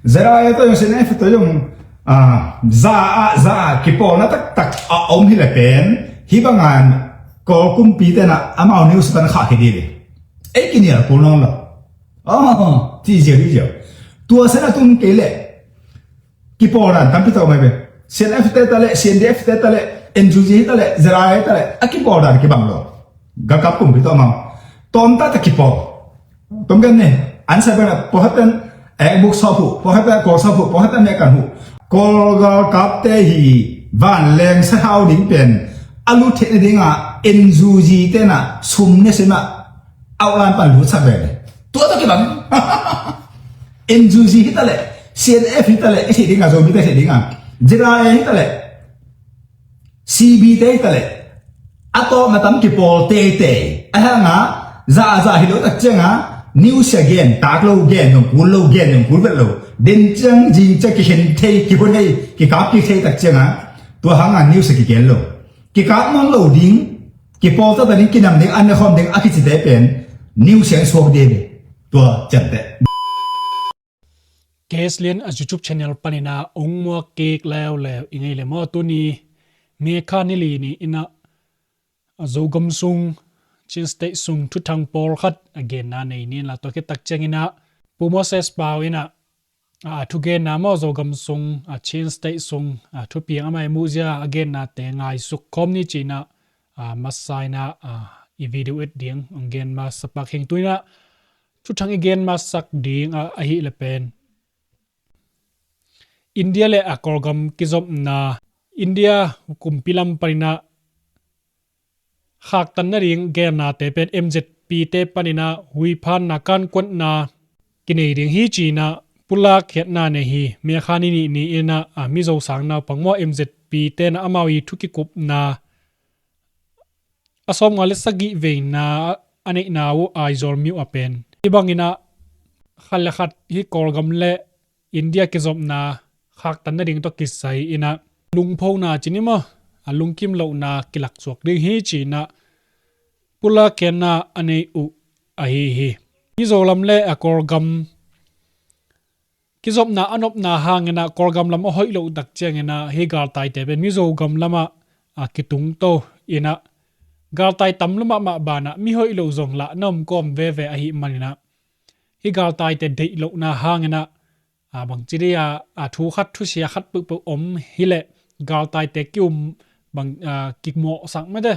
zera to yung sinef to yung za kipol na tak om hi le pen hi bangan ko kumpi te na amao news tan kha hi di ai kini ko nong lo ti je tua sana tun kele kipol na tam pi to mai be sinef te tale cndf te tale NGG tale zera tale akipol da ki bang lo ga kap kumpi to ma tom ta ta kipol tom gan ne an sa ba po hatan buk sau phụ, có hết ta có sau phụ, có hết ta mẹ cần phụ, có cáp tê hì van leng sa hao đỉnh biển, alu thế này đỉnh à, NGG tên à, sum nè xem à, outline bản lúa sắp về, tua tao cái bằng, NGG hít ta lệ, CNF hít ta lệ, cái gì đỉnh à rồi mới cái gì đỉnh à, JRA hít ta lệ, CB tê hít ta lệ, ato mà tắm kịp bò tê, à ngã, za hít lối đặc trưng à. News again, tag lo again, yung cool lo again, yung cool lo. Din chang jing chang ki hen thay ki hon hay ki kap ki thay tak chang ha. Tua hang an news ki gen lo. Ki kap non lo ding ki pol ta ding ki nam ding an khom ding a ki chi te pen news yang sok de be. Tua chan te. Case lien a YouTube channel panina ong mo cake leo ingai le mo tu ni me kha ni li ni ina azogam sung chin state sung thu thang por khat again na nei ni la to ke tak chengina pumo ses baw ina thu gen na mo zo gam sung chin state sung thu piang amai mu ja again na te ngai suk khom ni china masai na I video it ding again ma sapak heng tuina thu thang again ma sak ding a hi le pen India le akorgam kizom na India kumpilam parina khak tan na ring gen na te pen MZP te panina hui phan na kan kon na kinei ring hi china pula khet na ne hi me khani ni ina mi zo sang na pangmo MZP te na amawi thuki kup na asom ngale sagi ve na ane na wo aizor mi apen ibangina khal khat hi korgam le India ke zom na khak tan na ring to kisai ina lungpho na chinima lungkim lo na kilak chuak ding hi china pula kenna ane u hi izolam le akorgam kizop na anop na hangena korgam lam hoi lo dak chengena he gar tai te ben mizo gam lama kitung to ina gar tai tam lama ma bana mi hoi lo zong la nom kom ve a hi manina he gar tai te dei lo na hangena bang chiria thu khat thu sia khat pu om hile gar tai te kyum bang kikmo sang ma de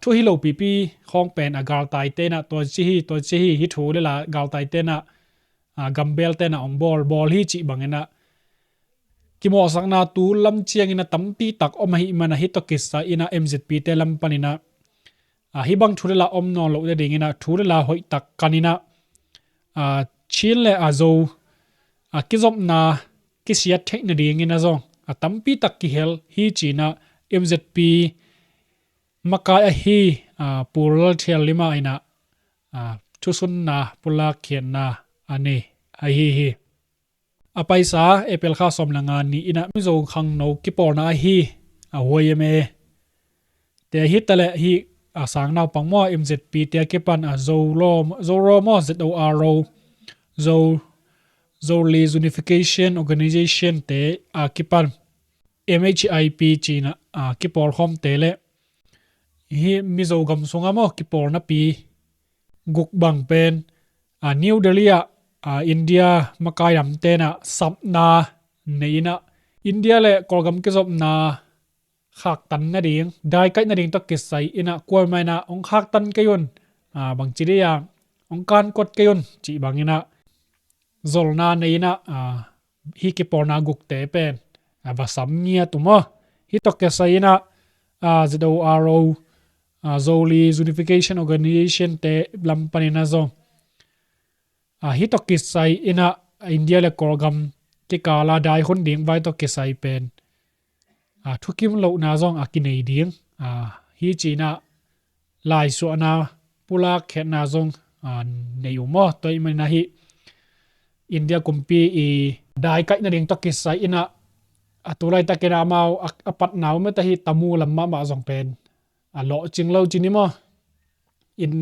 thu hi lo pp khong pen agal tai te na to chi hi thu le la gal tai te na gambel te na ong bol hi chi bangena kimo sang na tu lam chiang ina tampi tak om hi mana hi to kissa ina MZP te lam panina hi bang thu la om no lo de ding ina thu la hoi tak kanina chin le azo kizom na kisia thek na ding ina zong tampi tak ki hel hi china MZP makai hi pural thel lima ina thusun na pula khian na ane hi apaisa apple kha som langa ni ina mizo khang no ki por na hi hoyeme te hi tale hi sang naw pangmo MZP te ke pan zo mo Zoli Unification Organization te kipan MHIP china kipor khom tele hi mizo gam sunga mo kipor na pi guk bang pen New Delhi India makai ram te na sapna neina India le kolgam ke zop na khak tan na ding dai kai na ding to kisai ina kwar mai na ong khak tan kayun bang chiria ong kan kot kayun chi bangina zolna neina hi kipor na guk te pen va samnia tuma hi to kesaina ZORO Zoli Unification Organization te lampanina zo hi to kisai ina India le korgam ti kala dai hun ding vai to kisai pen thukim lo na zong akinei ding hi china lai su na pula khet na zong neiumo toy mana hi India kumpi dai kai na ding to kisai ina atulai takena mau apat naw me ta hi tamu lamma ma zong pen lo chinglo chinimo in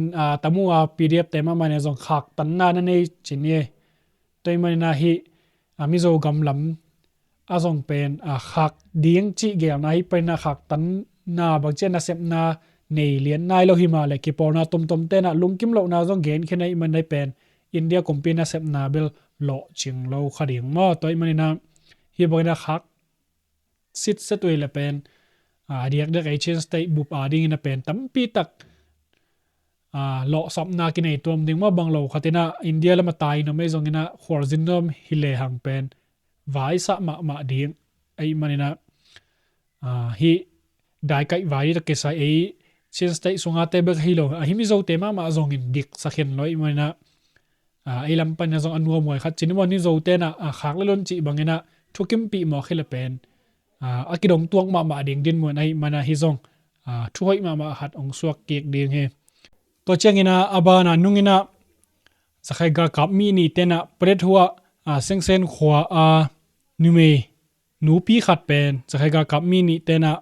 tamu PDF tema mane zong khak tan na nei chinie toy mane na hi mizo gam lam azong pen khak ding chi gel nai pen na khak tan na bang chen na sep na nei lian nai lo hi ma le ki por na tom te na lungkim lo na zong gen khenai man nai pen India kompi na sep na bel lo ching lo khading mo toy manina hi boy na khak sit se toi le pen diak dek Asian state bup ding in a pen tampi tak lo sap na ki nei tom ding ma bang lo khatina India lama tai no me zong ina khorzin nom hile hang pen vai sa ma ding ai manina hi dai kai vai ta ke sai ai Asian state sunga te bek hilo hi mi zo te ma zong in dik sa khen loi manina ai lam pan zong anua moi khat chin mo ni zo te na khak le lon chi bangena thukim pi mo khile pen akidom tuang ma ding din mo nai mana hi zong thu hoi ma hat ong suak kek ding he to chengina abana nungina sakhai gar kap mi ni tena pret huwa seng sen khwa nume nu pi khat pen sakhai gar kap mi ni tena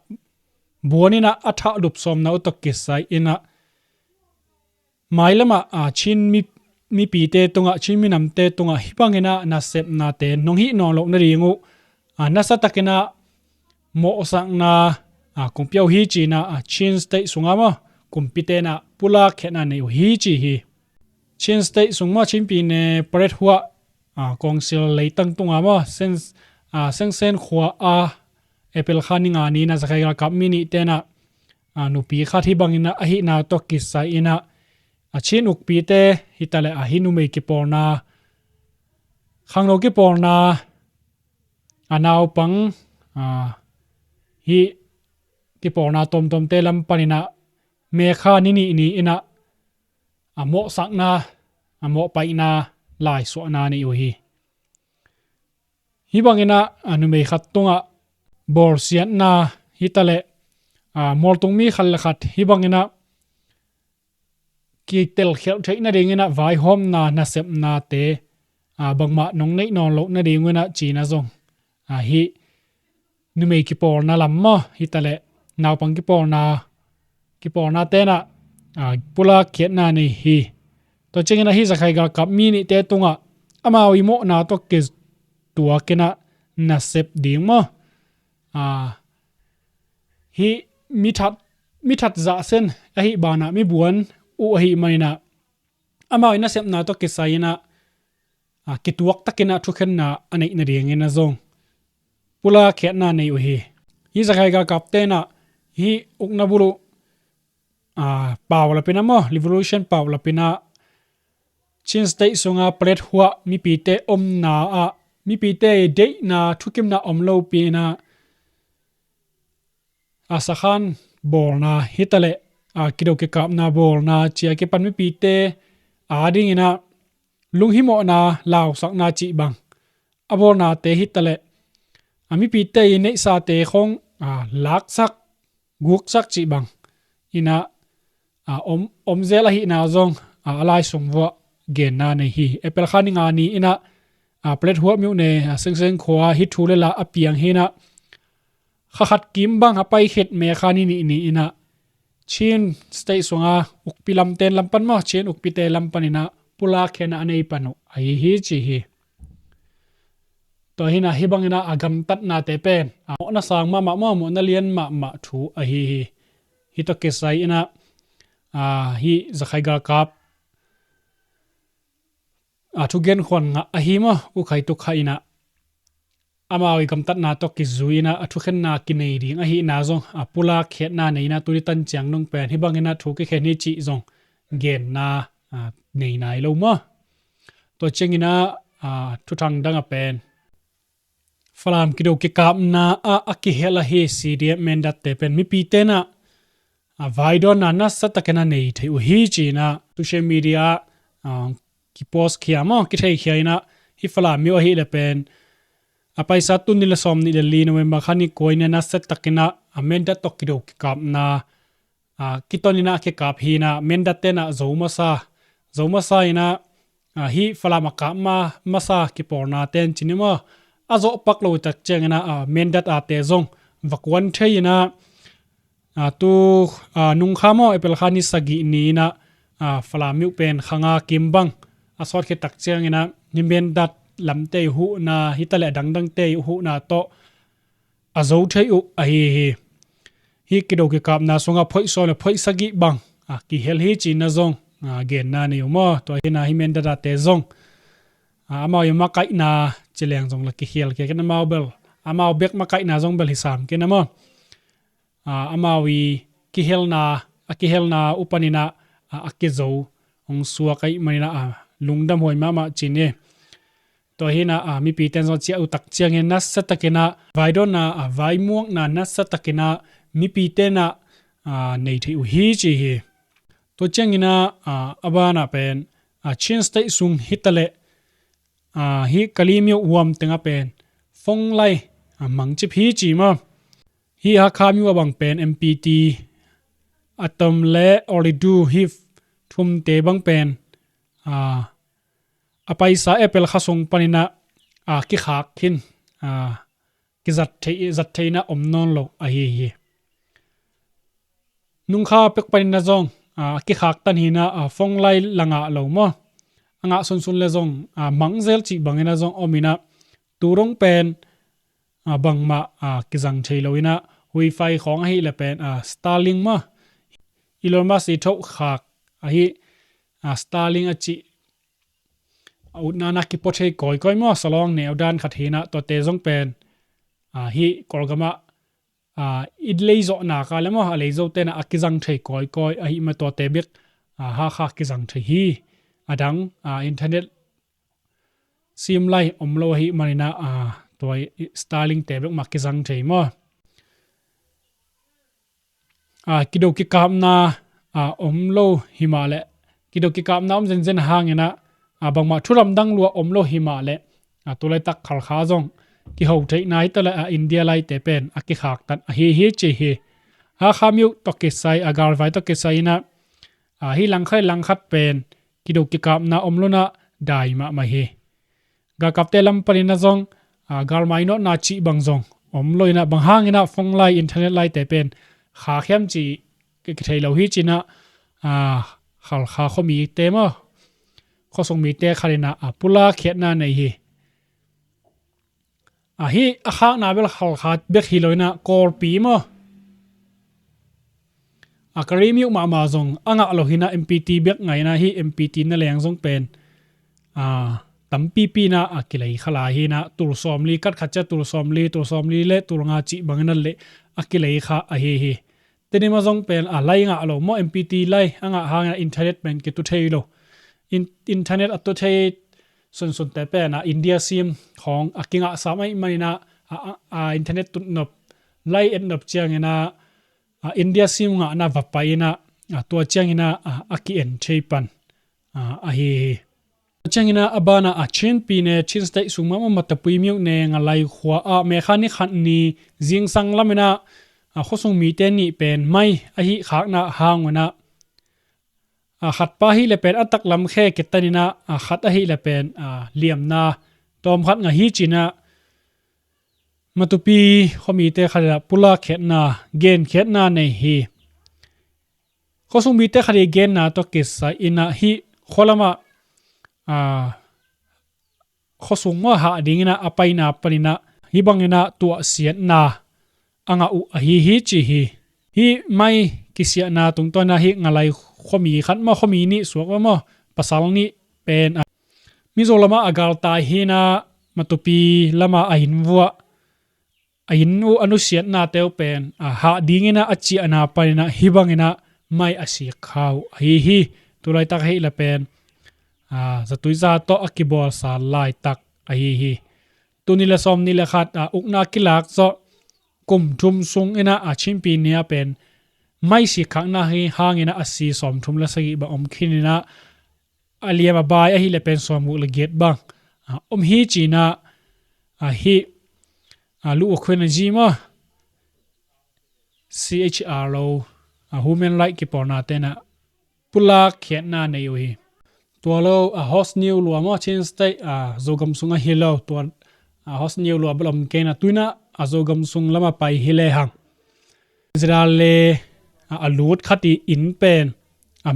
buanina atha dup som na utok kisai ina mailama chin mi pi te tunga chin mi nam te tunga hipangena na sep na te nong hi no lo na ringu na sa takena mo sang na kumpiao hi chi na chin state sunga ma kumpite na pula khena nei hi chi hi chin state sungma chin pi ne paret huwa kongsil leitang tunga ma seng sen khwa apple khani nga ni na zakai ga kap mini te na nu pi kha thi bangina a hi na to kisai ina chin uk pi te hitale hi nu mei ki porna khanglo ki porna anaw pang hi ki porna tom te lam panina me kha ni ina amo sakna amo paina lai so na ni hi hi bangina anu mei khat tunga bor sian na hitale mol tung mi khal khat hi bangina ki tel khel theina ringina vai hom na sep na te bangma nong nei non lo na ringuna china zong hi numei ki por na lamma hitale naw pang ki por na te na pula khiat na nei hi to chengena hi zakhai ga kap mi ni te tunga amawi mo na to ke tua kena na sep ding mo hi mi that za sen a hi bana mi buan u hi maina amawi na sep na to ke saina ki tuak takena thu khen na anei na ring ena zong pula khiat na nei u hi zakhai ga kap te na hi ukna bulu pawla pina mo revolution pawla pina chin state sunga pret huwa mi pi te na mi pi te de na thukim na omlo pi na asakhan borna hitale kido ke kap na borna chia ke pan mi pi te ading ina lunghimo na law sak na chi bang aborna te hitale ami pi te nei sa te khong lak sak guk sak chi bang ina om zela hi na zong alai sungwa gen na nei hi apple khani nga ni ina plate huwa mu ne seng khwa hi thule la apiang hina khat kim bang apai khet me khani ni ina chin stay sunga ukpilam ten lampan ma chin ukpite lampanina pula khena anei panu ai hi chi hi to hina hibangina agam tat na te pen na sang ma mo na lian ma thu a hi to ke sai ina hi zakhai ga kap thu gen khon nga a hi ma u khai tu khaina amawi kam tat na to ki zuina thu khen na ki nei ring a hi na zong pula khet na nei na turi tan chang nong pen hibangina thu ki khen ni chi zong gen na nei nai lo ma to chengina thu thang danga pen falam kido ki kap na ki hela he siria mendat te pen mi pi te na vaidon na satakena nei thei u hi chi na social media ki post khiama ki thei khiaina hi falam mi o hi le pen apai sa tu ni la som ni le li no ma khani koina na satakena mendat to kido ki kap na kitonina ke kap hi na mendat te na zoma sa ina hi falama ka masa ki porna ten chinima azo paklo tak chengena mendat te zong vakwan theina tu nung khamo apple khani sagi ni na falamiu pen khanga kimbang asot ke tak chengena ni mendat lam te hu na hitale dang te hu na to azo thei u a hi kido ki kap na songa phoi so na phoi sagi bang ki hel hi chi na zong gen na ni mo to hi na hi men da te zong ama yama kai na chileng zong la ki hel ke na mau bel ama bek ma kai na zong bel hisam ke na mo ama wi ki hel na upanina akizo ong suwa kai manina lungdam hoi mama chine to hina mi pi ten zo chia utak chiang en nas satakena vaidon na vai muang na nas satakena mi pi te na nei thi u hi chi hi to changina abana pen chin state sung hitale hi kalimyo uam tenga pen phong lai mang chi phi chi ma hi ha khami wa bang pen mpt atom le oridu hi thum te bang pen apaisa apple khasong panina ki khak khin ki zat theina omnon lo a hi nungkha pek panina zong ki khak tan hina phong lai langa lo mo anga sun le zong mangzel chi bangena zong omina turong pen bangma ki jang theiloina wifi khong hi le pen starlink ma Elon Musk i tho khak hi starlink achi utnana ki poche koi mo salong ne udan khathina to te jong pen hi korgama idleizo na ka lemo leizo te na akizang thei koi a hi ma to te bek ha kha kizang thei hi adang internet sim lai omlo hi manina toy starlink te bek ma kizang thei mo kido ki kam na omlo himale kido ki kam na om zen hangena bangma thuram dang lua omlo himale tulai tak khal kha jong ki ho thei nai tala india lai te pen aki khak tan hi che hi ha khamiu to ke sai agar vai to ke sai na hi lang khat pen kido ki kam na omlo na dai ma hi ga kapte lam panina jong gar mai no na chi bang jong omlo ina bang hangina phong lai internet lai te pen kha khem chi ki thei lo hi china khal kha khomi te mo khosong mi te kharina pula khet na nei hi hi akha na bel khal khat bek hiloina kor pi mo akarimi ma zong anga lohina mpt bek ngai na hi mpt na leng jong pen tampi pi na akilai khala hi na tur somli kat khacha tur somli le tur nga chi bangna le akilai kha a hi teni ma jong pen lai nga lo mo mpt lai anga hanga internet pen ke tu theilo internet at to thei sun te pe na india sim khong akinga samai manina internet tu nop lai et nop chiang ina india sim nga na vapaina to chiang ina aki en theipan a hi chiang ina abana chin pi ne chin stai sungma ma tapui miu ne nga lai khwa mechanic khan ni jing sang lamina khosung mi te ni pen mai a hi khak na hanguna khat pa hi le pen atak lam khe ketanina khat a hi le pen liam na tom khat nga hi china matupi khomi te khala pula khet na gen khet na nei hi khosung mi te khari gen na to kisa ina hi kholama khosung ma ha dingina apaina panina hi bangena tua siat na anga u hi chi hi mai kisia na tung to na hi ngalai khomi khan ma khomi ni suak ma pasal ni pen mizolama agal tai hina matupi lama ahinwa ainu anusiat na teu pen ha dingina achi ana panina hibangina mai asi khau hi tulai tak hi la pen zatuiza to akibol sa lai tak hi tunila som ni la khat ukna kilak zo kum thum sung ina chimpi nia pen mai si khakna hi hangina asi som thum la sagi ba om khinina aliama bai a hi le pen som le get bang hi china hi lu khwena ji ma chro human right ki porna tena pula khetna nei hi to lo host new lu ma chin state zogam sunga hilo to host new lu blom kena tuina azogam sung lama pai hile hang Israel le alut khati in pen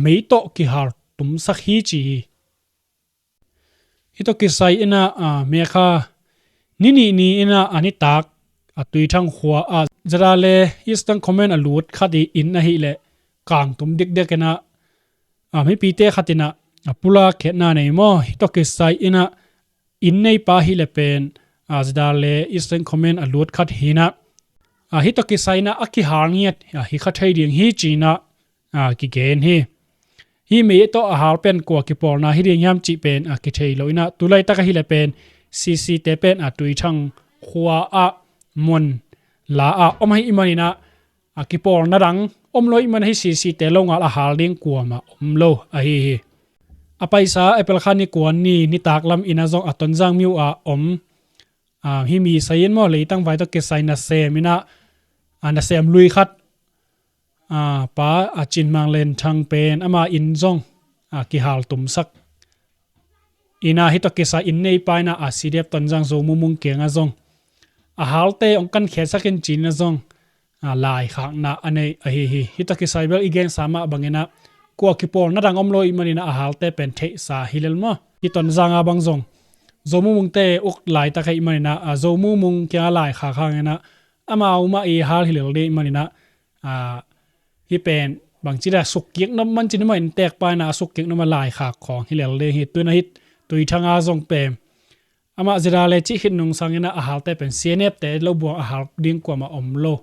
mei to ki har tum sakhi chi hito kisai ina mekha nini ni ina anitak atui thang khwa a zarale eastern comment alut khadi in na hi le kang tum dik dek na mi pite khatina apula khena nei mo hito kisai ina in nei pa hi le pen azdale eastern comment alut khat hina hito kisai na aki harngiat hi khathai ding hi china ki gen hi me to a har pen ko ki por na hi ring yam chi pen ki thei loina tulai ta ka hi le pen cc te pen tui thang khwa a mon la a om hai imani na ki por na rang om loi man hi cc te lo nga a har ding kwa ma om lo a hi apaisa apple khani kwan ni taklam ina zong aton jang miu a om hi mi sayin mo leitang vai to ke saina semina ana sem lui khat pa chin mang len thang pen ama in zong ki hal tum sak ina hi to ke sa in nei pa na cdf ton jang zo mumung ke nga zong halte ong kan khe sakin chin na zong lai khang na anei hi to ke saibel igen sama bangena ko ki por na rang om loi manina halte pen the sa hilel mo hi ton janga bang zong zo mumung te uk lai ta kai manina zo mumung kya lai kha khangena ama uma hal hilel de manina hi pen bang chira suk kiek nam man chin ma in tek pa na suk kiek nam lai kha khong hilel de hi tu na hit tui thanga zong pem ama zira le chi hin nung sangena halte pen cnf te lo bu hal ding kwa ma om lo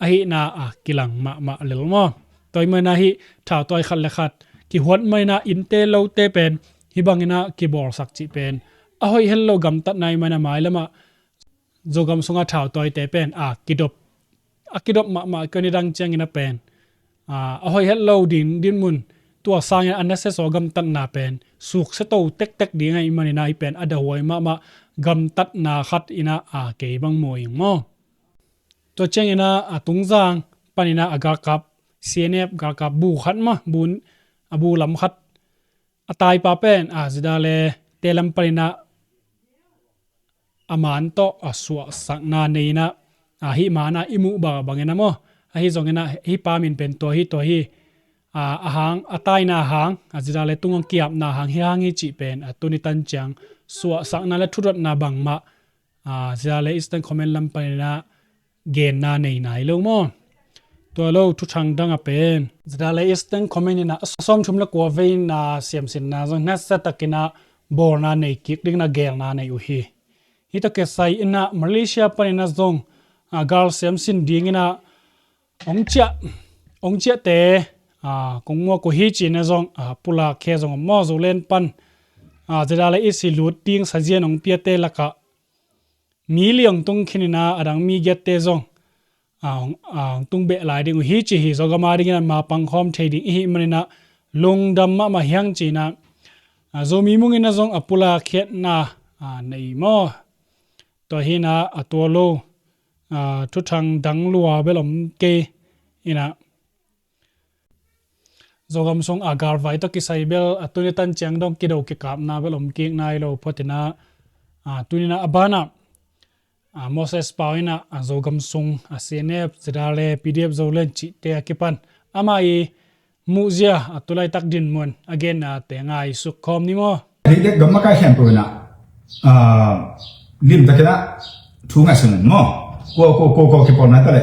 hi na kilang ma lel mo toy ma na hi thau toy khat le khat ki hot mai na in te lo te pen hi bangena ki bor sak chi pen hoi hello gam tat nai mana mai lama zogam sunga thau toy te pen kidop ma kani dang chang ina pen hoi hello din mun tua sang an se so gam tat na pen suk se to tek ding ai mani na pen ada hoi ma gam tat na khat ina ke bang moi mo to chang ina tung jang panina agar kap cnf gar kap bu khat ma bun abu lam khat atai pa pen zidale telam panina aman to aswa sakna neina hi mana imu ba bangena mo hi zongena hi pa min pen to hi ahang atai na hang azira le tungong kiap na hang hi chi pen atuni tan chang suwa sakna le thurot na bang ma azira le eastern comment lam panina gen na nei nai lo mo to lo thu thang dang a pen azira le eastern comment na som thum la ko vein na siam sin na zong na sa takina bor na nei kik ding na gel na nei u hi hito ke sai ina malaysia panina zong gal sem sin ding ina ongchia te kongmo ko hi chi na zong pula khe zong mo zo len pan zera le isi lut ting sajian ong pia te laka mi liang tung khinina adang mi get te zong tung be lai ding hi chi hi zogama ding na ma pang khom thei ding hi manina long dam ma hyang chi na zo mi mung ina zong apula khet na nei mo to hina atolo thu thang dang lua belom ke ina zogam song agar vai to kisai bel atuni tan chang dong kido ki kap na belom ki nai lo photina tunina abana moses pauina zogam song cnf zidale pdf zolen chi te akipan amai muzia atulai tak din mon again te ngai su khom ni mo ri gamma ka hem na lim ta kena thu nga sun mo ko ki por na ta le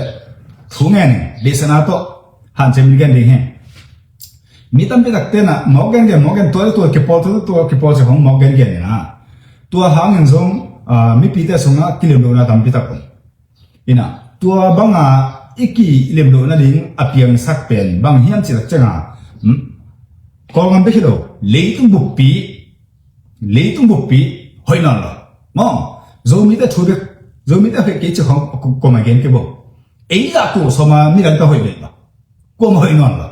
thu nga ni lesana to han chem ni gan ding he mi tam pe tak te na mogen to ki por se hong mogen gen na to hang en zong mi pi te songa kilem do na tam pi tak ina to banga iki lem do na ding apiang sak pen bang hiam chi tak changa ko ngam be hilo leitung buk pi hoi na la mo zo mi te thu be zo mi te fe ke chi hong ko ma gen ke bo ei la tu so ma mi ran ta hoi be ba ko ma hoi na la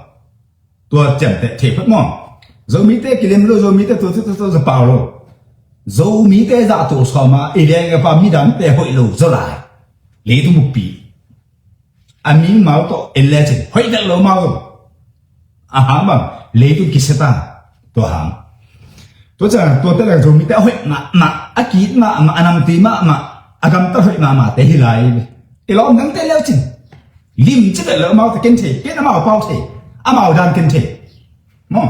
tua chậm tệ thể phát mong dấu mỹ tê kỷ niệm lo dấu mỹ tê tôi bảo lo dấu mỹ tê dạ tổ sò mà ý đen cái phạm mỹ đám tê hội lù dấu lại lấy tu mục bì anh mỹ máu to em lẽ chứ hội đặt lỗ máu hám bằng lấy tu kí ta tôi hám tôi chẳng tôi tê là dấu mỹ tê hội mà kít mà anh tí mà agam ta hội mà tê hi lại cái lỗ ngắn tê lẽ chứ lim chứ tê lỗ máu tê kiến thể kiến nó máu bao thể amao dan kente mo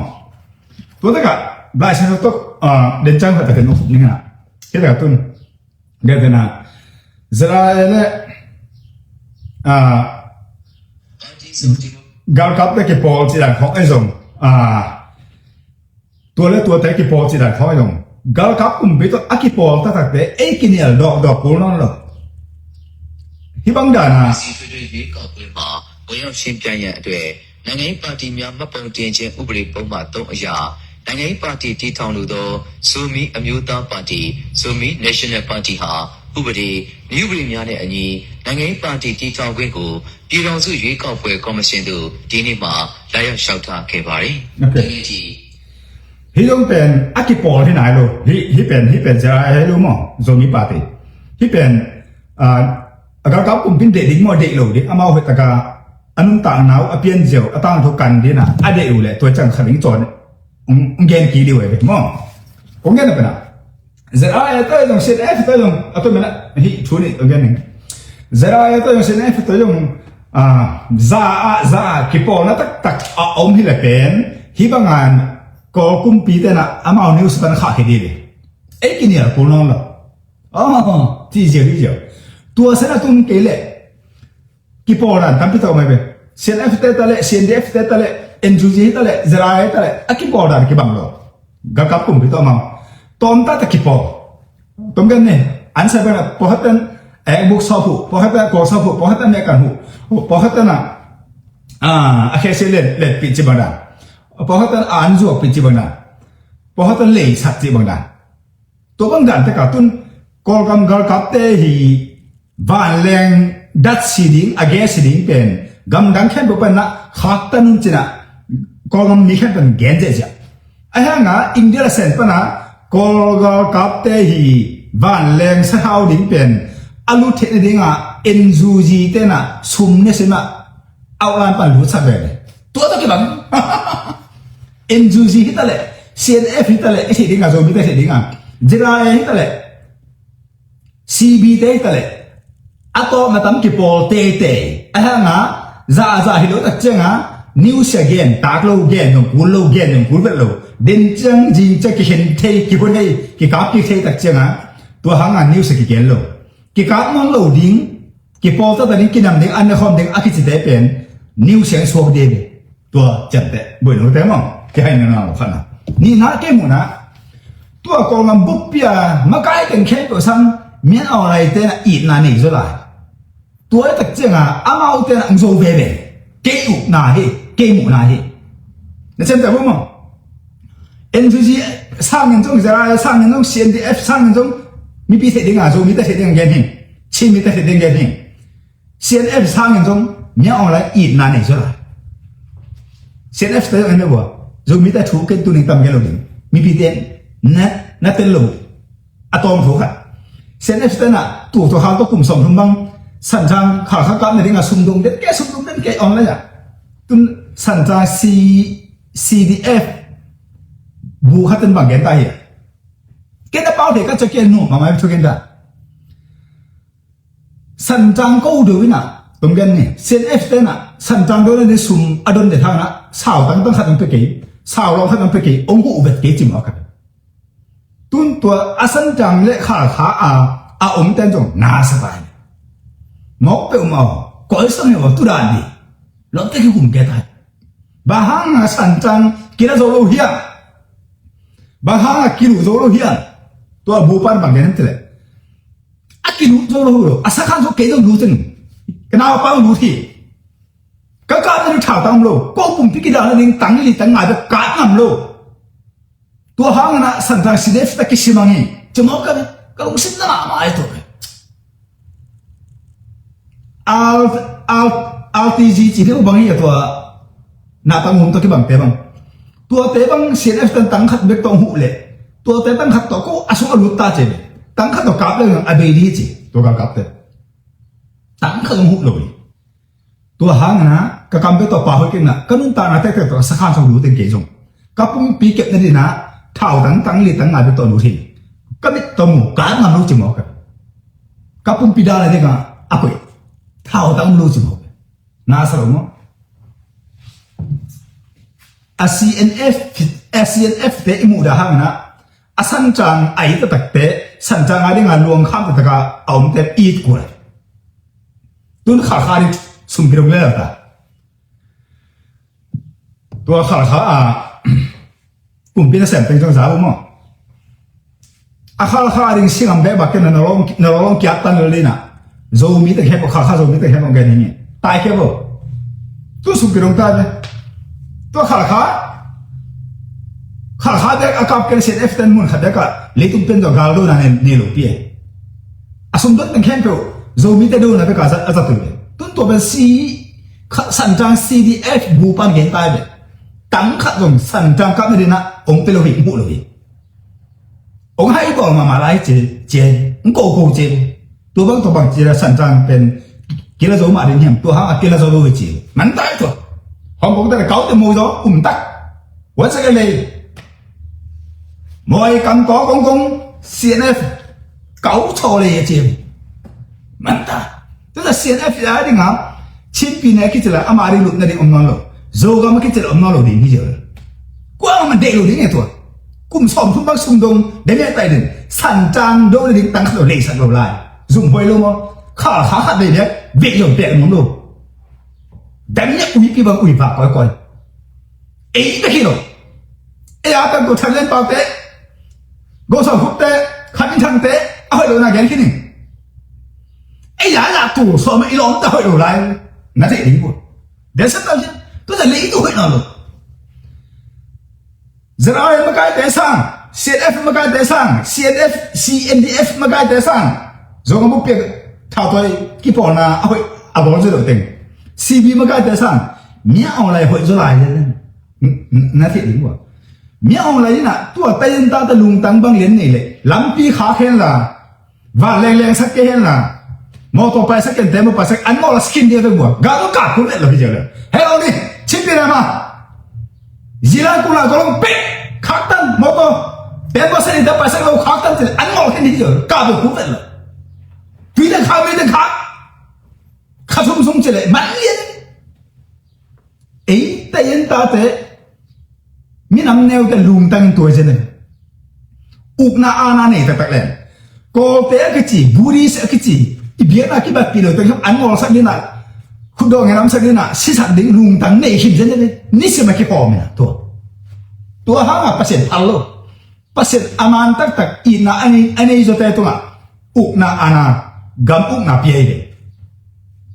to daga ba sa to đến trang phải cái nó phục như nào cái là tuần cái thế nào Israel gal cấp cái Paul chỉ là khó ai dùng tua tới cái Paul chỉ là khó ai dùng gal cấp cũng biết tôi cái Paul ta thật đấy ấy cái này đọc Paul nó rồi hy vọng rằng là ဝင်ရောက်ရှင်းပြရန်အတွက်နိုင်ငံရေးပါတီများမှတ်ပုံတင်ခြင်းဥပဒေပုံမှန်3အရာနိုင်ငံရေးပါတီတည်ထောင်လိုသောဆိုမီအမျိုးသားပါတီဆိုမီ National Party ဟာဥပဒေနည်းဥပဒေများနဲ့အညီနိုင်ငံရေးပါတီတည်ထောင်ခွင့်ကိုပြည်ထောင်စုရွေးကောက်ပွဲကော်မရှင်သို့ဒီနေ့မှလာရောက်လျှောက်ထားခဲ့ပါတယ်။ဒီ hy vọngเป็นcái Paulที่ไหนรู้hyเป็นจะอะไรรู้มั้งzoomมีปาร์ตี้hyเป็นgal cấp cũng bin để đỉnh mọi đệ lầu đi ama hồi ta anh ta nào ở biên diệu ở tang thuộc cần đi na ở đệ lầu lệ tôi chẳng khả năng chọn gen kỳ điều vậy mà có nghe được nào giờ ai tới dùng xin f tới dùng tôi mình hi chú này gen này giờ ai tới dùng xin f tới dùng za cái Paul nó tắc ông hi là bên hi bằng ngàn có cũng bị thế nào ama news bên khác đi đấy ấy cái này là Paul nó là đi diệu tua sẽ là tung cái lệ cái Paul là tạm biệt tao mày về CNF tết ta lệ CNDF tết ta lệ NGO ta lệ Zrai ta lệ cái Paul là cái bằng rồi gặp cấp cùng với tao mà tóm ta cái Paul tóm cái này anh sẽ phải là bỏ hết tên em bút sau phụ bỏ hết tên cổ sau phụ bỏ hết tên mẹ cả phụ bỏ hết tên là khi sẽ lên bị chỉ bằng đàn bỏ hết tên anh ruột bị chỉ bằng đàn bỏ hết tên lệ sạch chỉ bằng đàn tôi bằng đàn tất cả tuân còn cầm gặp cấp tê thì van leng dat siding age siding pen gam dang khen bo pan na khatan china ko gam mi khen pen gen je ja a ha nga india sen pa na ko ga kap te hi van leng sa hau ding pen alu the ding a enzu ji te na sum ne se na au lan pan lu sa be to to ke bang enzu ji hi ta le cnf hi ta le e ding a zo mi te ding a jira hi ta le cb te ta le ato matam ki Paul te aha nga za hi lo tak chenga news again tak lo again no kul lo again no kul vet lo den chang jing cha ki hen the ki bon nei ki kap ki the tak chenga to hanga news ki gen lo ki kap non lo ding ki Paul ta ding ki nam ding an khom ding aki chi te pen news sen so de be to chat de bo no te mong ki hai na na khana ni na ke mu na to ko ngam bu pia ma kai ken khe to sang mian au lai te na i na ni zo lai tôi thật chứ à ao tên anh dâu về kế ủ nào hết kế mũ nào hết nên xem tại không em thứ gì sang nhân trong ra sang nhân trong CNDF sang nhân trong mi bị thế tiếng à rồi mi ta thế tiếng nghe hình chi mi ta thế tiếng nghe hình CNF sang nhân trong nhớ ông lại ít nào này rồi CNF tới anh đâu rồi mi ta chú cái tu nên tâm cái lồng mi bị tên nát tên lồng atom thuộc à CNF tới là tụ hàng tôi cùng sống không băng sản trang khảo sát các này là xung đột đến cái on đấy à tuân sản trang CDF bù khát tên bằng cái tay à cái đó bao để các cho kia nổ mà mai cho cái đó sản trang câu đối nè tụi cái này CNF tên nè sản trang đối lên sum adon để thằng nè sao tăng khát tăng cái sao lo khát tăng cái ông cụ vật cái gì mà cái tuân tua sản trang lệ khảo ông tên trong na sao vậy ngọc bèo màu cõi sang vào tu đàn đi lót cái cùng cái tay bà hang là sản trang kia là dấu hiền bà hang là kia dấu hiền tôi bố pan bằng cái này thế kia dấu rồi sao khăn dấu cái dấu lú từng cái nào bao lú thì các nó thảo tăng lô có cùng cái đó là nên tăng đi tăng ngài được cả năm lô tôi hang là sản trang xí đẹp cái xí mang gì chứ nó cái ông xin nó làm ai thôi LTG chỉ thiếu bằng gì tua nạp tăng hùng tôi cái bằng tế bằng CNF tăng khát biết tông hụ lệ tua tế tăng khát tao có asup alut ta chứ tăng khát tao cáp lên abe đi chứ tua cáp tế tăng khát hụ lồi tua hàng na cái cam biết tao bảo cái na cái nung ta na tết tao sắc khăn trong lúa tên kế dùng cái bung pi kẹp này na thảo tăng li tăng ngài biết tao lúa thì cái biết tao mù cá mà lúa chỉ mò cái bung pi đa này cái apa thảo tăng lúa chỉ mò na sao mà CNF te imu dah hang na asan chang ai ta takte san chang ari nga luang kham ta ka aum te eat ko tun kha kha ri sum birong le ta tua kha kha kum pina sem peng jong za mo a kha kha ring singam be ba ken na long kya tan le na zo mi te he ko kha kha zo mi te he ko ge ni tai ke bo tu sum birong ta be tua kha kha khá khá đấy các cái set F ten muốn khá đấy cả lấy tung tiền đó gal đâu là nề lục bia asum đất đang khen phiếu rồi mi tới đâu là phải cả ra ra tuổi tuân thủ bên C sản trang CDF bù pan hiện tại đấy tăng khát dùng sản trang các nơi na ông phải lo việc mũ lo việc ông hay bỏ mà lại chế ông cố chế tôi bằng chế là sản trang bên kia là dấu mà đến hiểm tôi hả kia là dấu đôi chế mắn tay thôi họ cũng đã cáo từ môi gió tắc what sẽ cái này mọi cầm có công CNF cấu trò này chứ mình ta tức là CNF là đi ngắm chín pin này cái là amari lúc này đi ông nói rồi rồi cái cái là ông nói rồi đi như vậy quá mà để rồi đi nghe thôi cùng xóm thung bắc xung đông đến đây tại đền sản trang đâu để tăng khẩu lệ sản phẩm lại dùng hơi luôn không khá khá đây đấy việc dùng tiền món đồ đánh nhất quý cái bằng ủy vào coi ấy cái gì rồi ấy à tao có thằng lên bao thế go so phúc tế khánh thăng tế hỏi đồ nào cái gì ấy là tủ so mấy lón ta hỏi đồ lại nó dễ đính buồn để sắp tao chứ tôi là lý tôi nào rồi giờ ai mà cái tế sang CNF mà cái tế sang CNDF mà cái tế sang rồi có một việc thảo tôi cái bọn là hỏi à bọn rồi tình CB mà cái tế sang nhớ ông lại hội rồi lại nó dễ đính buồn mi ông lấy nè tua tay ta ta lùng tăng băng liền này lệ lắm pi khá khen là và leng sắc cái khen là mô tô bay sắc cái tem một sắc ăn mò là skin đi thôi bùa gà nó cả cũng vậy là bây giờ rồi hello đi chip đi mà gì là cũng là có lòng bể khác tân mô tô tem một sắc đi ta bay sắc đâu khác tân thì ăn mò cái gì rồi cả được cũng vậy là tuy là khác mấy là khác sung sung chỉ lại mãn liên ấy tay ta thế mi nằm neo cái lùng tăng tuổi thế này, uk na ana này tak lên, cô té cái gì, buri sẽ cái gì, biết là cái bát pin rồi, tôi ăn ngon sắc đi nè, khu đồ ngày năm sắc đi nè, xí sạch đến lùng tăng này hình thế này, ní xem mà cái cò mình tua hang à, pasien alo, pasien aman tak ina anh ấy cho tay tôi à, uk na ana, gam uk na pia ini,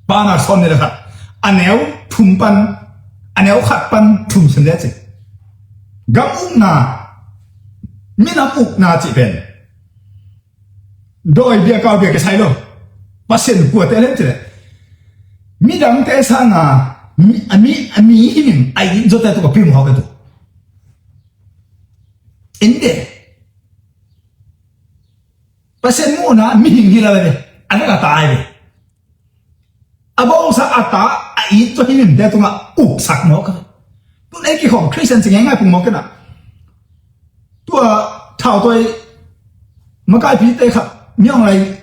ba na son này là anel thum pan, anel khát pan thum sen đấy chứ. Gam uk na minam uk na chỉ bên đôi bia cao bia cái sai đâu bác sĩ của thế lên chứ mi đăng thế sang à mi himin ai cho tay tôi có phim học cái đó inde bác sĩ mua na mi hình là vậy anh là tai vậy abo sa ata ai cho himin thế tôi mà uk sắc nó cái tôi lấy cái hòm Christian chỉ ngay cùng một cái nào tôi thảo tôi mà cái phí tây khắp miếng này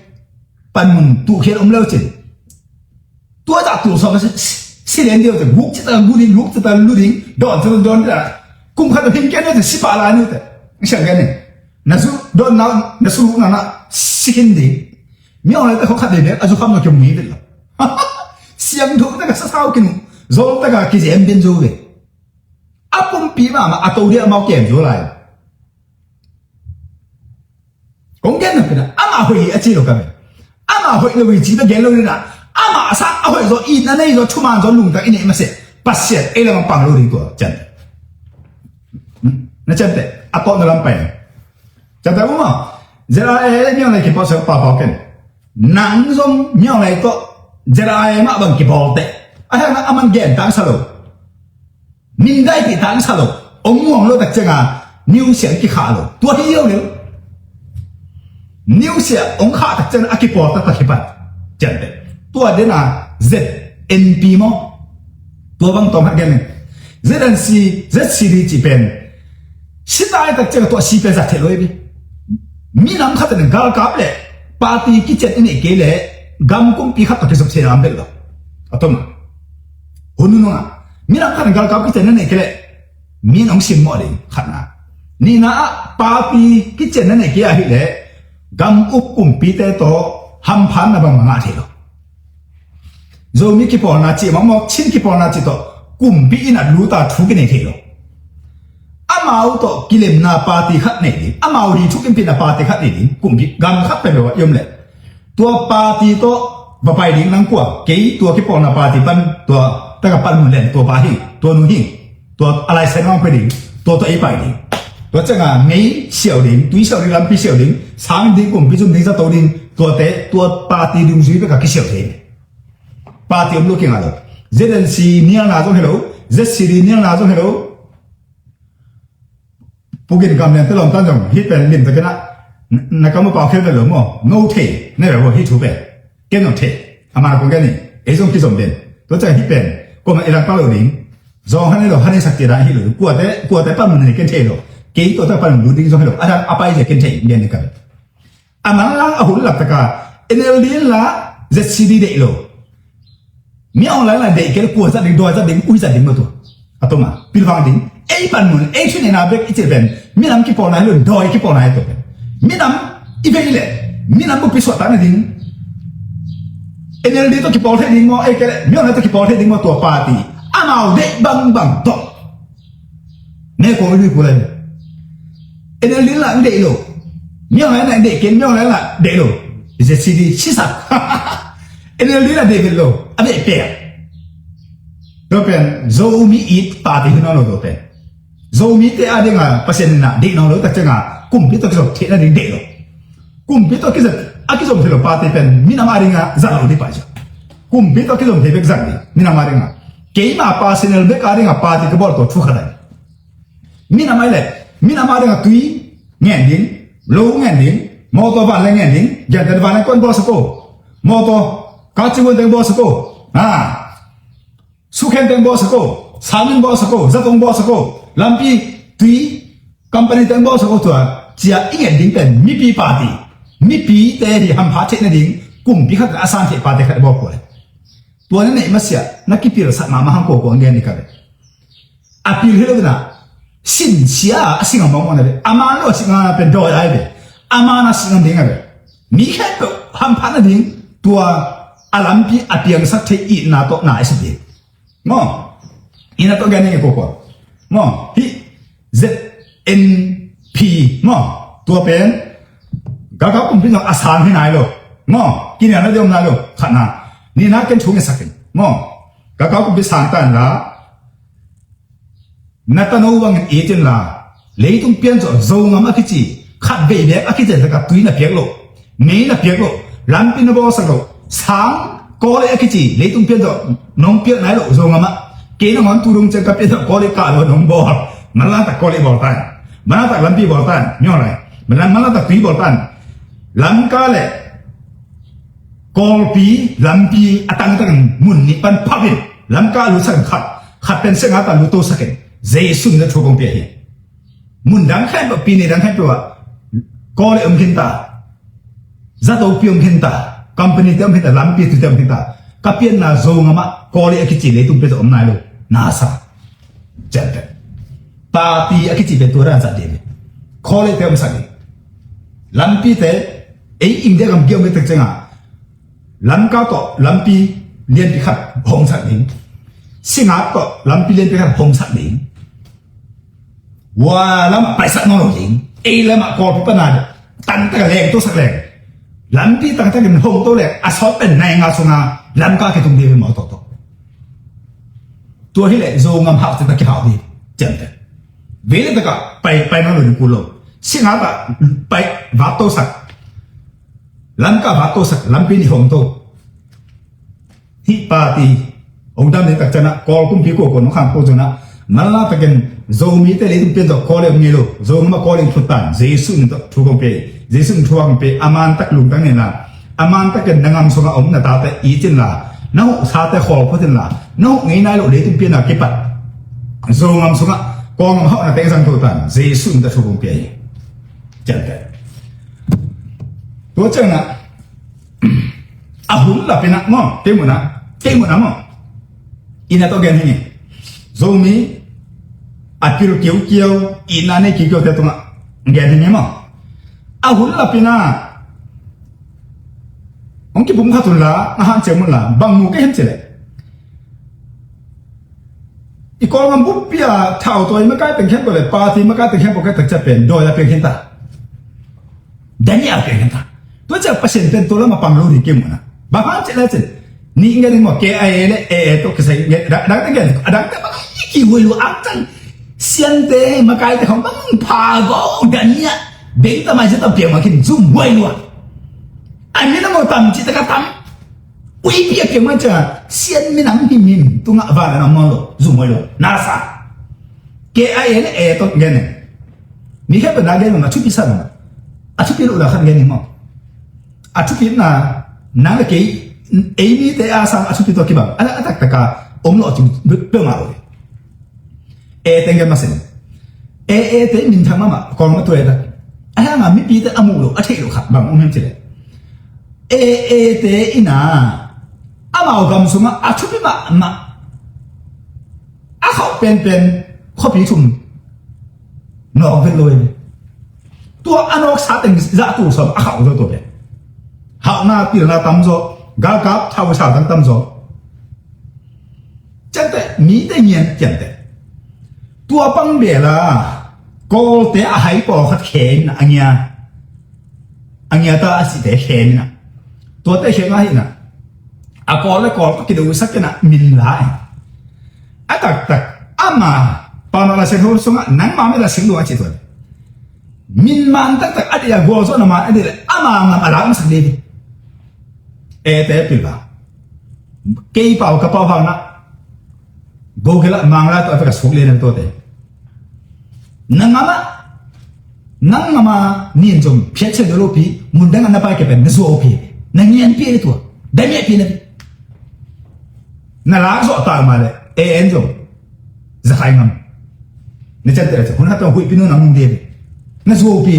bàn mùng tụ khiến ông lâu chỉnh tôi đã tụ xong cái xí đến điều thì gục cho ta lú đinh đòn là cùng khát hình cái này thì xí bà lại nữa thế xem cái này nó giúp đòn nào nó giúp nó xí hình đi miếng này ta không khát để đấy azu không nó kiếm mỹ được xem thú ta cái sao cái rồi ta cái gì em bên rồi apun pi mà atau dia mau kian rồi lại cũng cái này là ama hội ở trên đó cái ama hội là vị trí đó cái luôn là ama sa hội rồi in anh ấy rồi thu mang rồi lùng ta cái này mà sẽ bắt sẽ ấy là bằng bằng luôn đi tuổi chân nó chân đấy apun nó làm bèn chân đấy đúng không giờ này nhau này cái bao giờ bảo cái nắng rong nhau này có giờ này mà bằng cái bảo tệ ai mà aman gen tăng sao mình đây thì tăng sao ông muốn lo đặc trưng à new sẽ cái khá rồi tôi hiểu nữa new sẽ ông khá đặc trưng à cái bỏ ta cái bắt chân đấy tôi đến là ZNP mà tôi bằng tóm hạt cái này ZNC đi chỉ bên hiện tại đặc trưng tôi chỉ bên giải thể rồi đi mình làm khát nên gal cáp lệ party cái chuyện này cái lệ gam cũng bị khát cái sắp xếp làm được rồi à tôi mà hôn nó mình làm khát gal cáp cái chuyện này cái lệ mình ông xin mọi đi khát na ni na party kitchen na kia hi le gam up kumpi te to ham phan na bang nga thelo zo mi ki por na chi mo chin ki por na chi to kumpi ina luta thu ki ne thelo amau to kilem na party khat ne ni amau ri thu kim pi na party khat ne ni kumpi gam khat pe lo yom le tua party to ba pai ding nang kwa ke tua ki por na party pan tua ta ka pan mun len tua pa hi tua nu hi tua alai sai nong pe ding tua to ai pai ding tua changa mei xiao ding tui xiao ding lam pi xiao ding sang ding kumpi zum ding sa to ding tua te tua party ding zui pe ka ki xiao the party om looking alo ZNC niang na zo hello ZCD niang na zo hello Pugin kam len telom tan jong hit pen lim ta kana na kam pa khe le mo no the ne ba hit thu pe ken no the ama ko ke ni e jong ki jong den to cha hit pen ko ma elang pa lo ding zo han ne lo han ne sak ti da hi lo ko te pa mun ne ken the lo ke to ta pa lu ding zo hello ada apa je ken the yen ne ka ama la a hul la ta ka NLD la ZCD de lo mi on la la de ke ko za ding do za ding u za ding mo to atoma pilwang ding ai pan mun ai chune na bek ite ben mi nam ki po na lo doi ki po na to mi nam i ve ile mi nam bu piso ta na ding NLD to ki po the ding mo ai ke mi on to ki po the ding mo to party amao de bang bang to ne ko ni ko le NLD la de lo mi on la de ken mi on la de lo is a city chisa NLD la de lo abe pe Dopen zomi eat party hino lo dopen zomi te ade nga pasen na de no lo ta chenga kumpi to kiso the na ding de lo kumpi to kiso akiso thelo party pen mina mari nga za lo di pa ja kumpi to kiso the bek zang ni mina mari nga ke ma personal bek ari nga party ke bol to thu khada mina mai le mina mari nga tui ngen ding lo ngen ding mo to ba le ngen ding ja de ba le kon bo ko mo to ka chi won deng bo ko Sukhen teng boss ko, samin boss ko, zatong boss ko, lampi tui company teng boss ko tua, chia ingen ding pen mi pi party, mi pi te di ham pha che na ding, kum pi khat asan the party khat bo ko. Tua ne nei masya, nakipil sa mama hang ko ngen ni ka. Apil helo na, sin sia asinga mo na de, amano asinga pen do ai be, amana singa ding be. Mi khat ham pha na ding, tua alampi apiang sak the i na to na ise ding. Mo, ina to gani ko ko. Mo, hi ZNP mo, tua pen ga ga kum pin asan hi nai lo. Mo, kini ana de na lo khana. Ni na ken chung sakin. Mo, ga ga kum pi sang tan la. Na ta no wang e tin la. Le tung pian zo zo ngam akichi. Khat be be akichi ta ka tui na piak lo. Ni na piak lo. Lam pin bo sa lo. Sang có lẽ cái gì lấy tung piên rồi nông piên này lộ rồi mà kế nó ngón tu đông chân cái piên rồi có lẽ cả rồi nông bò mà là ta có lẽ bò tan mà là ta làm pi bò tan nhau này mà là ta quý bò tan làm cái lẽ có pi làm pi tăng tăng muốn nị pan pavin làm cái lu sang khát bên sang ta lu to sakin dễ sung nó chua công piên muốn đắng khai bờ pi này đắng khai bờ có lẽ kinh ta giá tàu piên kinh ta company tem hita lampi tu tem hita kapian na zo ngama kole akichi le tum pe om na lo nasa jante party akichi be tura za de kole tem sa ni lampi te ei india gam gyom te chenga lam ka to lampi lien pi khat hong sa ni singa to lampi lien pi khat hong sa ni wa lam pai sa no lo jing ei lam ko pi pa na tan ta leng to sak leng lampi tang tang in hong to le asot pen nai nga sunga lam ka ke tung de mo to tua hi le zo ngam hak ta ki hak ni chen te ve le ta ka pai na lo ni ku lo singa ta pai va to sak lam ka va to sak lampi ni hong to hi party ông đam đến các chân á, call cũng phía của nó khang cô chân á, mà là ta cần dầu mi tới lấy tung tiền rồi call em nghe lo, dầu mà call em thuận tàn, dễ sung đó thu công pay, dễ sung thu công pay, aman tak lùng tăng này là, aman tak cần nangam sung ông là ta tới ý chân là, nó sa tới call có chân là, nó ngày nay lo lấy tung tiền là cái bát, dầu ngam sung á, call ngam họ là tay sang thuận tàn, dễ sung đó thu công pay, chân đấy, tôi chân á, ahul là pena mo, cái một nào mo. Ina to gen hini zomi apil kiu ina ne kiu te tunga ngeni ni mo ahul la pina ong ki bum khatun la han chemun la bangu ke hem chele i ko ngam bupia thao toy ma kai ten khem ko le party ma kai ten khem ko ka tak cha pen do la pen khen ta dania pen khen ta to cha pasien pen to la ma pang lo ri ke mo na ba han chele chele ni ngeni mo ke ai le to ke sai da ta ba ki wi lu ang tan sian te ma kai te không bang pa go dania be ta ma cha ta pe ma kin zum wi lu anh biết nó một tầm chỉ ta tắm uy bia kiểu mà chả xiên mi nắng mi mìm tu ngã vào là nó mò dùng mồi rồi nasa cái ai ấy tốt nghe này mi hết bữa nay nghe mà chút biết sao mà chút biết là không nghe này mà chút biết là nắng cái ấy mi để sang chút biết tôi kia mà anh ta cả ông lọ chỉ biết mà rồi tên cái mà xem tên mình thằng mà còn mà tuổi đó anh mà mi biết là amul rồi thấy rồi khác bằng ông em chỉ te ina amao gam suma achupi ma a khau pen khopi chum no ve loi tua anok sa teng za tu som a khau zo to be hau na pi na tam zo ga thao sa tang tam zo chân te mi te nyen chân te tua pang be la ko te a hai po khat khen anya ta si te khen naตัวแต่เชื่อง่ายนะกอลและกอลก็คิดดูสักขนาดมินละแต่มาตอนเราเสียหัวสงะนั่งมาไม่ได้สิ่งดูอันจิตตัวมินมันแต่อดีตกัวโซนมาอดีตมาอะไรมาสักเดียวแต่ปิลบาเกี่ยวกับเป้านะโกเกละมังละตัวเอฟกับสุกเลยนั่นตัวเตนั่งมานี่จงเพียรเชื่อดูปีมุนดังอันนั้นไปเก็บเป็นนซูโอพีnangian pi itu dami pi na na la zo ta ma le en zo za khai ngam ne chan te hun ha to hui pi no na mung de na zo pi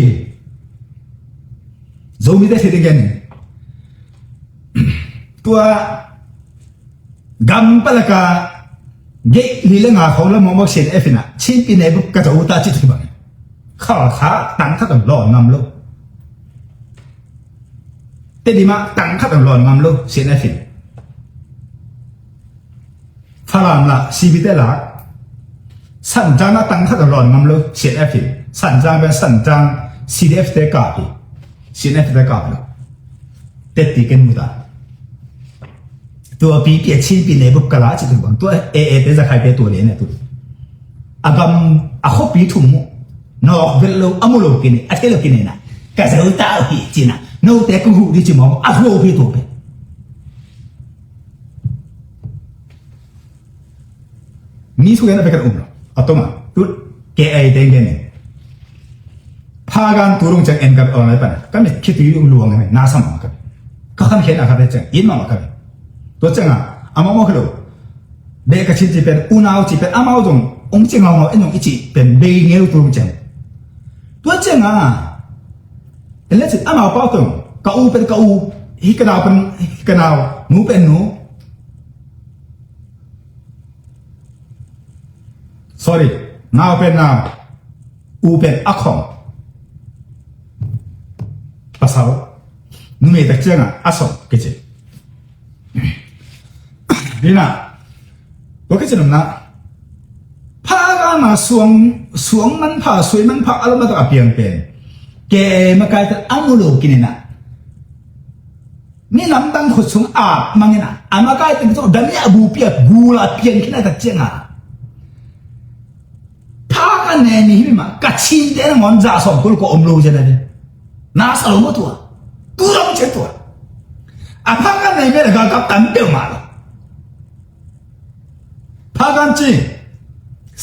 zo mi de se de gen tua gam palaka ge li le nga khol la mo mo sen efina chin pi ne bu ka zo ta chi thi ba kha tang tha tam lo ngam loแต่ดีมาตั้งขัดหลอนงามโลเสียนฟินฝรั่งละซีบิเตล่าสัญจานะตั้งขัดหลอนงามโลเสียนฟินสัญจางเป็นสัญจาง CDF เตกาบี CDF เตกาบีเต็ดตีกันมุดาตัวปีเปียชิ้นปีในบุกกะลาจิตบังตัวเอเตจะใครเป็นตัวเลี้ยงตัวอากำขบปีทุ่มนอกเวลโลอมุโลกินอัตเตโลกินนะกะจะรู้ตาหีจีน่ะโน้ตแต่กูหูดิจิมองอัดโลพี่ตัวไปมีสุกันไปกันอุ้มอัตมาตุเกไอเต็งเกนพากันตัวลงจากเอ็นกับอะไรไปนะก็ไม่คิดถึงลวงไงน่าสมองกันก็คำเขียนอะไรจังอินมากันตัวจังอ่ะอามาโมกโลเด็กชิ้นจีเป็นอุณาวจีเป็นอามาจงองค์เจงเอาเอ็นองอิจิเป็นเบย์เงี้ยตัวลงจังตัวจังอ่ะแล้วจิตอามาเป้าตรงกอูเป็นกอูฮิกนาวเป็นฮิกนาวหนูเป็นหนู sorry นาวเป็นนาวอูเป็นอักขงภาษาหนูไม่ได้เจอนะอัศว์กิจนี่นะตัวกิจนั่นนะพากันมาสวงมันพาสวยมันพาอะไรมาตัวเปลี่ยนเป็นแกมาไกลแต่อังโลกินนะนี่น้ำตั้งขุดสูงอาบมังนะอามาไกลแต่ตัวดันนี่บูเปียกูลาเพียงขึ้นแต่เจ้าอ่ะพากันเนี่ยนี่พี่มากัดชินเดนมันจ่าสองคนก็อมโลจะได้เนี่ยน่าสลมตัวร้องเจ็บตัวอาพากันเนี่ยไม่ได้กับตันเดียวมาหรอกพากันจริง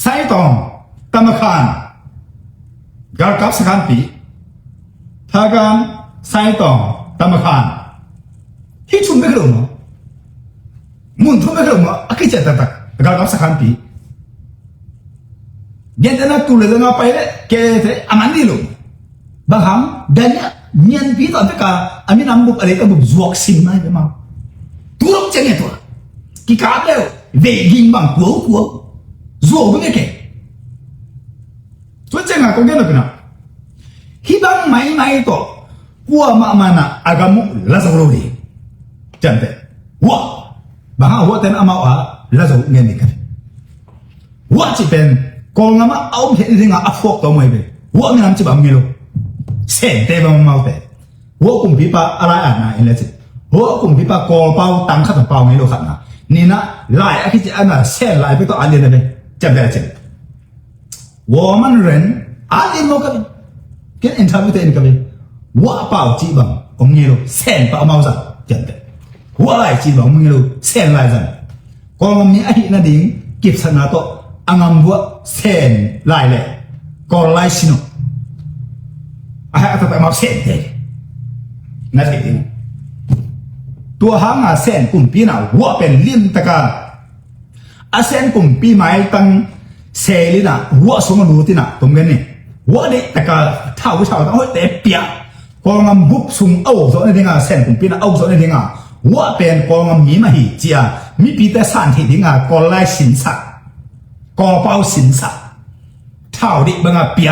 ไซตองตามขันกับสกันปีพากันไซตองตามขันที่ชุ่มไม่กระโดดมุนทุ่มไม่กระโดดอากิจจะตักกับสกันปีเย็นนั้นตุลเลนไปเลยแกเถอะอามันดีลงบางครั้งเดินเนี่ยปีตอนที่กาอามินำบุกอะไรก็บุกจวกซิมมาใช่ไหมตัวลงเจเนี่ยตัวกี่การเดียวเวกิงบังกัวจวกไม่เก่ง ตัวเจ้าก็เกินแล้วนะฮิบังไม่ตัววัวมานะอากามุลาสโรดีจันเตวัวบางวัวเต็นอามาว่าลาสโรเงินนี่กันวัวจีเป็นกองอามาเอาเห็นสิ่งอ่ะฟอกตัวไม่เป็นวัวมีน้ำจีบมีโลเส้นเตะบางมาเตะวัวกุมพิปะอะไรอ่ะนะเห็นเลยสิวัวกุมพิปะกอลเป้าตังขัดเป้าไม่โลขัดนะนี่นะไล่อาคิดอันน่ะเส้นไล่ไปตัวอันเดียวเลยจับได้จังวัวมันเรนอันเดียวกันกินอินทาวิเตนกันเลยวัวเป้าจีบังองเงี้ยโลเส้นเป้ามาสั่งจังเตะวัวไล่จีบังองเงี้ยโลเส้นไล่สั่งกองมีอาคิดนั่นดิ่งกิบสนาโตอังอัมวัวเส้นไล่เลยกอลไล่ชิโนอาให้อัตตามาเส้นเตะนั่นเองตัวหางเส้นกุมปีน่ะวัวเป็นลิ้นตะการอาเส้นกุมปีไม้ตั้งเซลิน่ะวัวสมรูติน่ะตรงกันนี่วัวเด็กตะการท้าวชาวต้องเตะเปียกองงบุกซุ่มเอาส่วนนี้งาเส้นกุมปีน่ะเอาส่วนนี้งาวัวเป็นกองงมีมาหิจียมีปีแต่สันที่ดิ้งากอไล่สินสักกอเป้าสินสักท้าวดิบังเปีย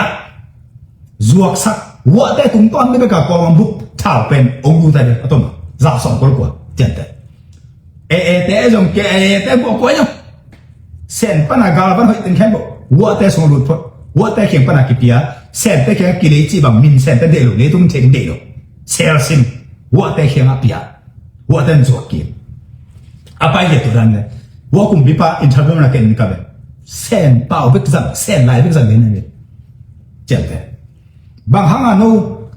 จวกสักวัวแต่ตุ้งต้นไม่เป็นกับกองงบุกท้าวเป็นองค์ดูแต่เด็กตัวมั้งจะส่งคนกว่าเจ็ดแต่จงแต่บอกว่ายังเส้นปัญหากาลปัญหาตึงแค่บอกวัวแต่สงรุดพอวัวแต่เขียนปัญหากิเปียเส้นแต่แค่กิเลสจีบังมินเส้นแต่เดลุเลตุงเทงเดลุเซลซิมวัวแต่เขียนเปียวัวแต่จวกกินapa itu danวัวกุมพิพาอินทร์วิวนักเก็นกับเส้นเป้าเบิกซังเส้นลายเบิกซังเนี่ยเจ็บแต่บางครั้งนู้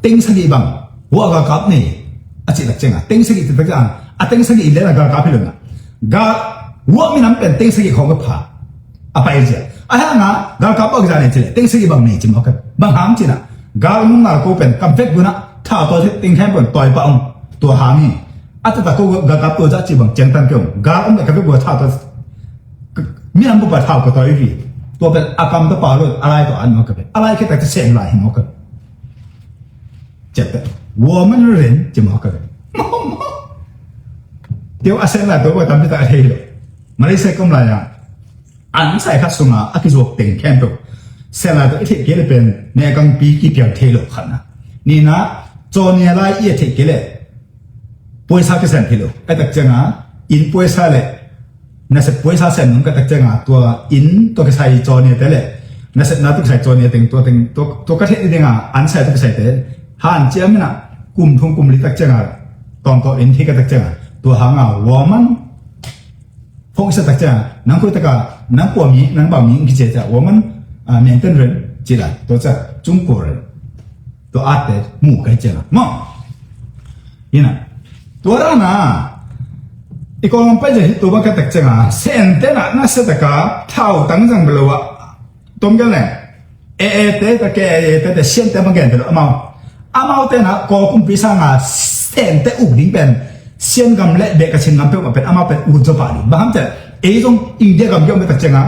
ติ้งสกีบางวัวก็กับนี่อาจจะตักเจงอ่ะติ้งสกีตักเจงอ่ะติ้งสกีเล่นกับพี่ลุงอ่ะกาวัวมีน้ำเป็นติ้งสกีของกับผาapa ituอ่ะฮะนะกากับก็จะเนี่ยเจติ้งสกีบางนี่จิมอกบางครั้งจีน่ะกาลุงน่ะก็เป็นกับเวทบุญนะถ้าตัวที่ติ้งแค่เป็นตัวไอ้ป้าตัวหามีอาจจะตะโกนกับตัวจะจีบังเจงตันเกี่ยวกากับเวทบุญถ้าตัวมีน้ำบุบะเท่ากับตัวอีกตัวเป็นอากรรมตัวเปล่าเลยอะไรตัวอันมอกกับอะไรแค่แต่จะเสียงไหลมอกกับเจ็บแต่วัวมันเรียนจิมอกกับเดี๋ยวอาเซนละตัวก็ทำที่ตาเฮโลมาเลเซียก็มาอย่างอันใส่ขัดสุงาอากิจวัตรเต็งแค่ตัวเซนละตัวที่เกี่ยวเป็นเนกังปีกี่เปียงเทโลขันนะนี่นะโจเนี่ยไรเอียดที่เกี่ยวป่วยซาที่เซนเทโลไอ้ตักจังอ่ะอินป่วยซาเลยนั่นเสร็จป่วยซาเซนมันก็ตักจังอ่ะตัวอินตัวก็ใส่โจเนี่ยแต่เลยนั่นเสร็จนั่นตัวใส่โจเนี่ยเต็งตัวก็เทนี่เองอ่ะอันใส่ตัวใส่แต่หันเจ้ามันอ่ะกลุ่มทุ่งกลุ่มลิตักจังอ่ะตอนตัวอินที่ก็ตักจังอ่ะตัวหางอ่ะวัวมันพงศตักจังนั่งคุยตะกานั่งปวมีนั่งบ่ามีกิจเจ้าวัวมันเมนเทนเรนจีละตัวจะจุ่มกูเรนตัวอาเตมูกันจังมั้งยี่น่ะตัวนั้นน่ะอีกคนไปจะตัวบ้ากันตักจังอ่ะเส้นเต้นน่ะน่าเสียตะกาเท่าตั้งจังเบลวะตรงกันเลยเตะตะแกแต่เส้นเต้นบางแกนเบลวอามาเต้นน่ะก็คุ้มพิสังอ่ะเส้นเต้อุดิ่งเป็นเส้นกำเละเบกเส้นกำเป็นว่าเป็นอามาเป็นอุจจาระบางทีจงอินเดียกำยองเป็นตักจังอ่ะ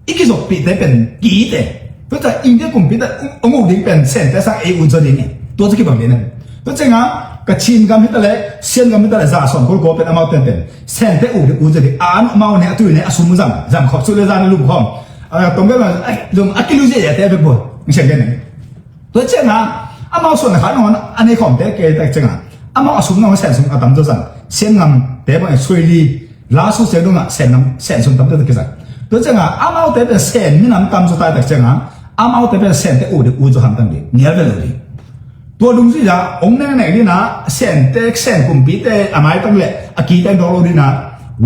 อีกส่วนปีเต้เป็นกี่เต้เพราะแต่อินเดียกลุ่มปีเต้อุดิ่งเป็นเส้นเต้สังอุจจาระเนี่ยตัวจะกี่บางเดือนเพราะจังอ่ะก็ชินกำพิตาเล่เส้นกำพิตาเล่จะส่งคนก็เป็นอามาเป็นเส้นเต้อุจจาระอ่านมาเนี่ยตัวเนี่ยอสุมุจังขอบสุดเลยจังลูกของตรงกันว่าลงอักลิวเจียเต้เป็นบ่ไม่ใช่กันเนี่ยตัวจังอ่ะอามาส่วนขันนอันนี้ของเต้เกย์แต่จังอ่ะอามาอสุมน้องเส้นส่งตั้มตัวจังเส้นงำเต้เป็นช่วยลีล่าสุดเส้นตรงอ่ะเส้นส่งตั้มตัวตะกี้จังตัวจังอ่ะอามาเต้เป็นเส้นมีน้ำตั้มสุดท้ายแต่จังอ่ะอามาเต้เป็นเส้นเต้อุจจาระตั้งดีเนี่ยเป็นเลยตัวลุงสิจ้าองค์เนี่ยนี่นะเส้นเต้เส้นกุมปีเต้อามาตั้งเลยอากีเต้ดอกนี่นะ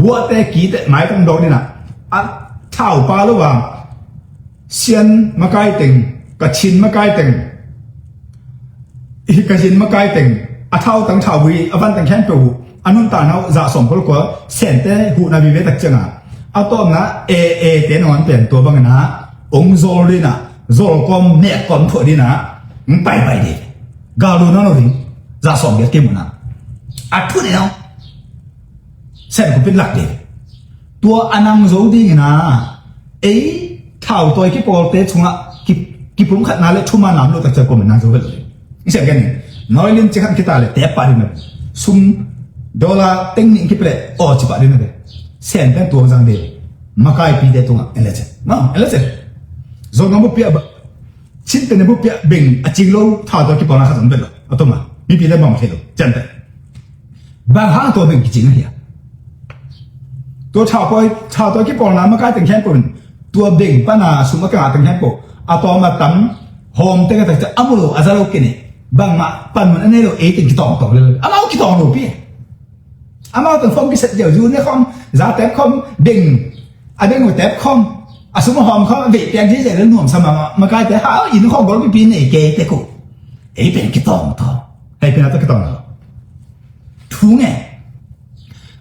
วัวเต้กีเต้ไม่ตั้งดอกนี่นะอ่ะเท่าปลาหรือว่าเส้นมาไกลตึงกระชินมาไกลตึงกระชินมาไกลตึงอาเท่าตั้งเท่าวีอาวันตั้งแค่ปูอันนู้นตาเนาจะส่งคนก็เส้นเต้หูนาวิเวตักจังอ่ะเอาต้นนะเต้นอนเปลี่ยนตัวบ้างนะองค์โซลีนะโซลกอมเนี่ยกอมถั่วดีนะไปดิกาลูนั่นเลยจะส่งเยอะเต็มนะอัดพูดเนาะเส้นก็เป็นหลักเดียตัวอนังโซดีนะเท่าตัวที่ปอเตชงละกี่ปุ่มขัดนาเลยชุ่มน้ำเราตักจะก็มันนั่งโซเลยนี่เช่นกันนี่น้อยเล่นจะขัดกี่ตาเลยเตะปาดินะซุ่มดอลลาร์เต็งนี่กี่เปล่าจิบปาดินะเลยเส้นเป็นตัวจังเดียมาไกลปีเดตัวเอเลเจมั้งเอเลเจโซนน้ำบุปผา xin tên bút bia bình à chính lâu thao cho cái bọn nó khác giống vậy rồi à tôi mà mi bị lấy bằng thế rồi chân đấy và hàng tôi bình chính này tôi thao tôi cái bọn nó mà cái tình hình của mình tôi bình bắt là số mà cái tình hình của à tôi mà tắm hôm tới cái thời âm mưu azalo cái này bằng mà phần mình anh ấy rồi ấy tình cái tòng lên à mau cái tòng rồi bia à mau từng phong cái sợi dẻo dún đấy không giá tép không bình à bên ngồi tép không à số mà hòm không vị tiền gì để nó sao mà cái thế háo gì nó không có cái pin này kê thế cụ ấy bên cái tòng thôi hay bên nào cái tòng nào thú nghe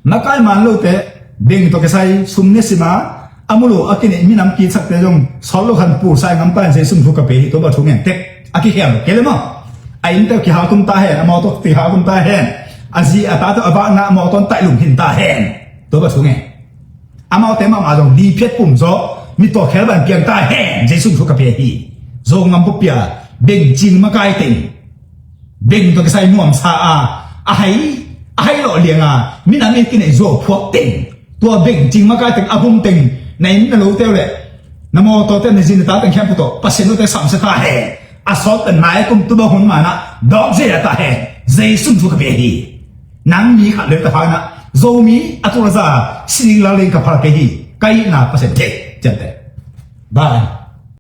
mà cái mà lâu thế bình tôi cái sai sum nè xí mà amulo cái này mình làm kỹ sắc thế trong solo hành phu sai ngắm tay sai sum thu cái bể tôi bảo thú nghe tết cái hẻm cái mà anh ta cái háo cũng ta hẹn mà tôi thì háo cũng ta hẹn gì ta tôi bảo na mà tôi tại lùng hình ta hẹn tôi bảo thú nghe mà thế mà dùng đi phết cùng gió mi to khéo bàn kiềng ta hẹn dây sung thu cà phê hi dô ngắm bút bia bình chinh mà cái tình bình tôi cái sai nuông sa ai lộ liền mi nắm cái này dô phuộc tình tua bình chinh mà cái tình bung tình này mi là lâu tiêu lệ nằm mô tôi tên này gì ta tình khéo bút to pasien tôi sắm sẽ ta hẹn sót tình này cũng tôi bảo hôn mà na đó dễ là ta hẹn dây sung thu cà phê hi nắng mi khát lên ta phai na dô mi tôi là xin la lên cà phê hi cái na pasien thế chân đấy bye